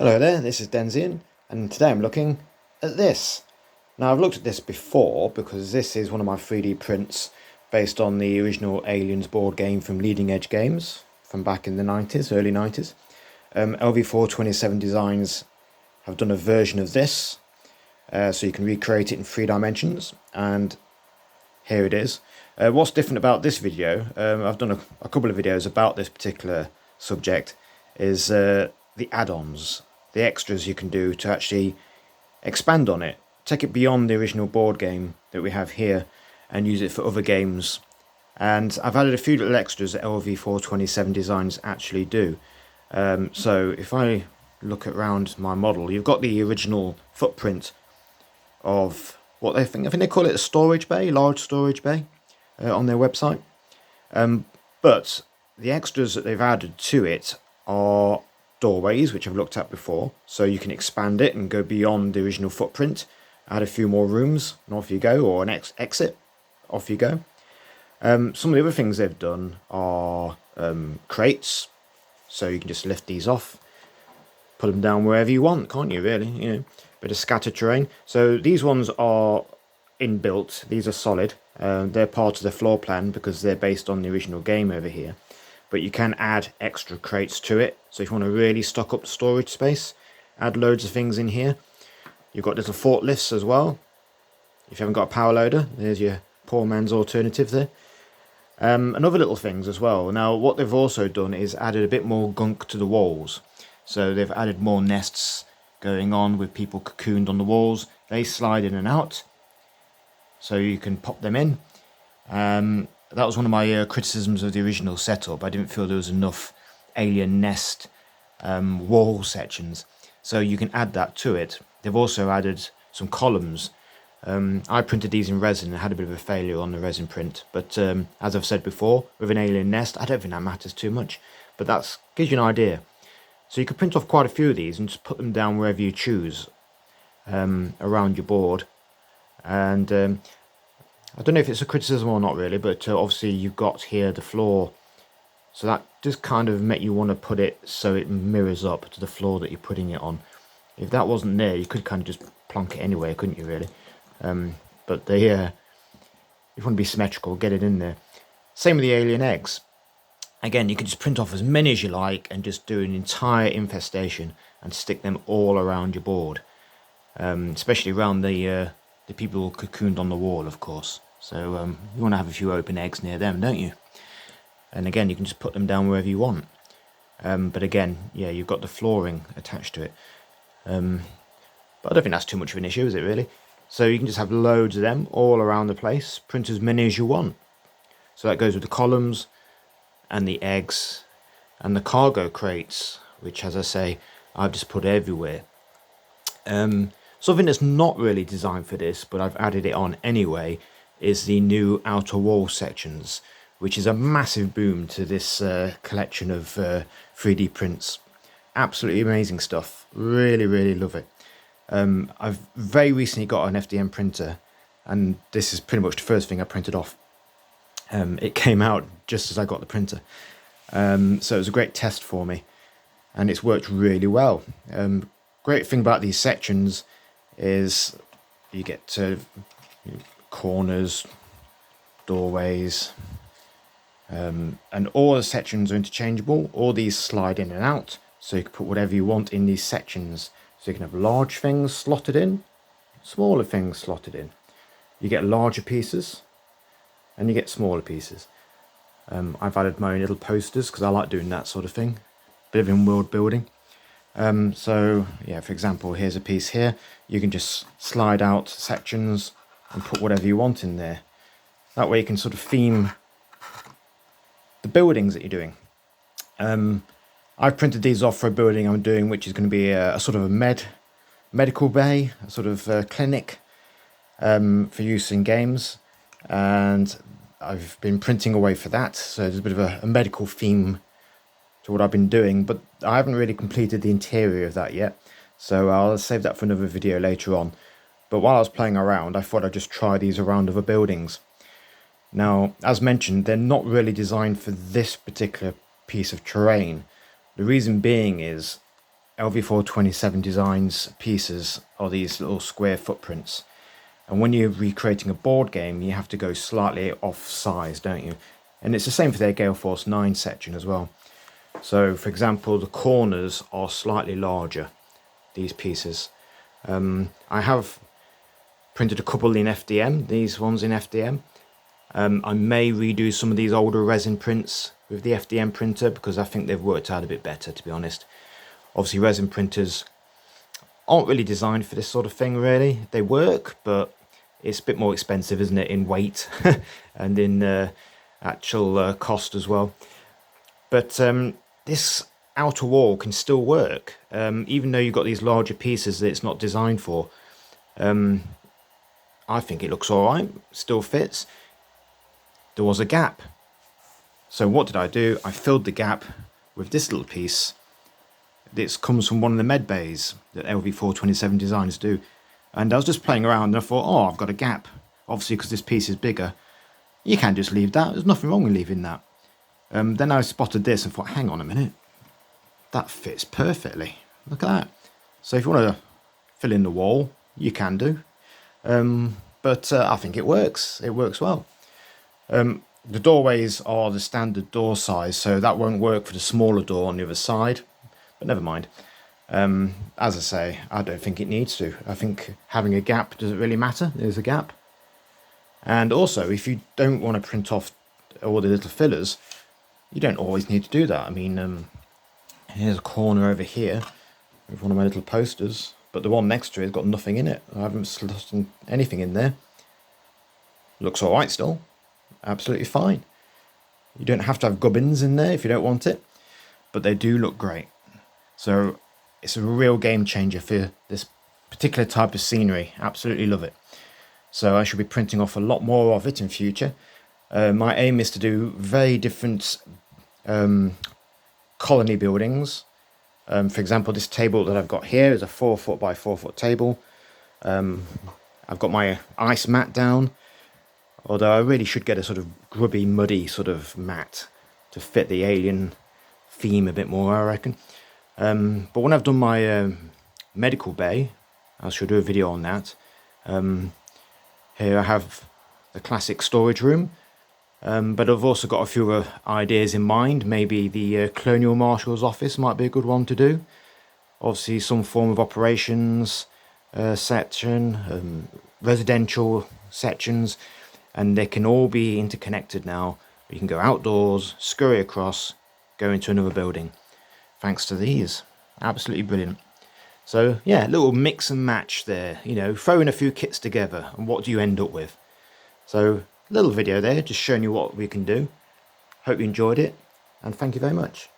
Hello there, this is Denzian, and today I'm looking at this. Now I've looked at this before because this is one of my 3D prints based on the original Aliens board game from Leading Edge Games from back in the 90s, early 90s. Lv427-designs have done a version of this, so you can recreate it in 3 dimensions, and here it is. What's different about this video, I've done a couple of videos about this particular subject, is the add-ons, the extras you can do to actually expand on it, take it beyond the original board game that we have here and use it for other games. And I've added a few little extras that Lv427-designs actually do. So if I look around my model, you've got the original footprint of what I think they call it a storage bay, large storage bay, on their website. But the extras that they've added to it are doorways, which I've looked at before, so you can expand it and go beyond the original footprint, add a few more rooms, and off you go, or an exit, off you go. Some of the other things they've done are crates, so you can just lift these off, put them down wherever you want, can't you, really? You know, bit of scattered terrain. So these ones are inbuilt, these are solid, they're part of the floor plan because they're based on the original game over here. But you can add extra crates to it, so if you want to really stock up the storage space, add loads of things in here. You've got little forklifts as well. If you haven't got a power loader, there's your poor man's alternative there. And other little things as well. Now what they've also done is added a bit more gunk to the walls. So they've added more nests going on with people cocooned on the walls. They slide in and out, so you can pop them in. That was one of my criticisms of the original setup. I didn't feel there was enough alien nest wall sections, so you can add that to it. They've also added some columns. I printed these in resin and had a bit of a failure on the resin print, but as I've said before, with an alien nest, I don't think that matters too much, but that gives you an idea. So you could print off quite a few of these and just put them down wherever you choose around your board. And I don't know if it's a criticism or not really, but obviously you've got here the floor, so that just kind of make you want to put it so it mirrors up to the floor that you're putting it on. If that wasn't there, you could kind of just plonk it anywhere, couldn't you, really? But if you want to be symmetrical, get it in there. Same with the alien eggs. Again, you can just print off as many as you like and just do an entire infestation and stick them all around your board, especially around the people cocooned on the wall, of course. So you want to have a few open eggs near them, don't you? And again, you can just put them down wherever you want. But again, yeah, you've got the flooring attached to it. But I don't think that's too much of an issue, is it, really? So you can just have loads of them all around the place, print as many as you want. So that goes with the columns and the eggs and the cargo crates, which, as I say, I've just put everywhere. Something that's not really designed for this, but I've added it on anyway, is the new outer wall sections, which is a massive boom to this collection of 3D prints. Absolutely amazing stuff. Really, really love it. I've very recently got an FDM printer, and this is pretty much the first thing I printed off. It came out just as I got the printer. So it was a great test for me, and it's worked really well. Great thing about these sections is you get corners, doorways, and all the sections are interchangeable. All these slide in and out, so you can put whatever you want in these sections. So you can have large things slotted in, smaller things slotted in. You get larger pieces and you get smaller pieces. I've added my own little posters because I like doing that sort of thing, bit of in-world building. So yeah, for example, here's a piece here. You can just slide out sections and put whatever you want in there. That way you can sort of theme the buildings that you're doing. I've printed these off for a building I'm doing, which is going to be a sort of a medical bay, a sort of clinic for use in games, and I've been printing away for that. So there's a bit of a medical theme to what I've been doing, but I haven't really completed the interior of that yet, so I'll save that for another video later on. But while I was playing around, I thought I'd just try these around other buildings. Now, as mentioned, they're not really designed for this particular piece of terrain. The reason being is Lv427-designs pieces are these little square footprints. And when you're recreating a board game, you have to go slightly off size, don't you? And it's the same for their Gale Force 9 section as well. So, for example, the corners are slightly larger, these pieces. I have printed a couple in FDM, these ones in FDM. I may redo some of these older resin prints with the FDM printer because I think they've worked out a bit better, to be honest. Obviously, resin printers aren't really designed for this sort of thing, really. They work, but it's a bit more expensive, isn't it, in weight and in actual cost as well. But this outer wall can still work, even though you've got these larger pieces that it's not designed for. I think it looks alright, still fits. There was a gap. So what did I do? I filled the gap with this little piece. This comes from one of the med bays that Lv427-designs do. And I was just playing around and I thought, oh, I've got a gap. Obviously, because this piece is bigger. You can't just leave that. There's nothing wrong with leaving that. Then I spotted this and thought, hang on a minute. That fits perfectly. Look at that. So if you want to fill in the wall, you can do. But I think it works. It works well. The doorways are the standard door size, so that won't work for the smaller door on the other side. But never mind. As I say, I don't think it needs to. I think having a gap doesn't really matter. There's a gap. And also, if you don't want to print off all the little fillers, you don't always need to do that. I mean, here's a corner over here with one of my little posters, but the one next to it has got nothing in it. I haven't slotted anything in there. Looks alright still. Absolutely fine. You don't have to have gubbins in there if you don't want it, but they do look great. So it's a real game changer for this particular type of scenery. Absolutely love it. So I should be printing off a lot more of it in future. My aim is to do very different colony buildings. For example, this table that I've got here is a 4 foot by 4 foot table. I've got my ice mat down, although I really should get a sort of grubby, muddy sort of mat to fit the alien theme a bit more, I reckon. But when I've done my medical bay, I shall do a video on that. Here I have the classic storage room, but I've also got a few ideas in mind. Maybe the Colonial Marshal's office might be a good one to do. Obviously some form of operations section, residential sections, and they can all be interconnected now. You can go outdoors, scurry across, go into another building, thanks to these. Absolutely brilliant. So yeah, little mix and match there, you know, throw in a few kits together and what do you end up with? So little video there, just showing you what we can do. Hope you enjoyed it and thank you very much.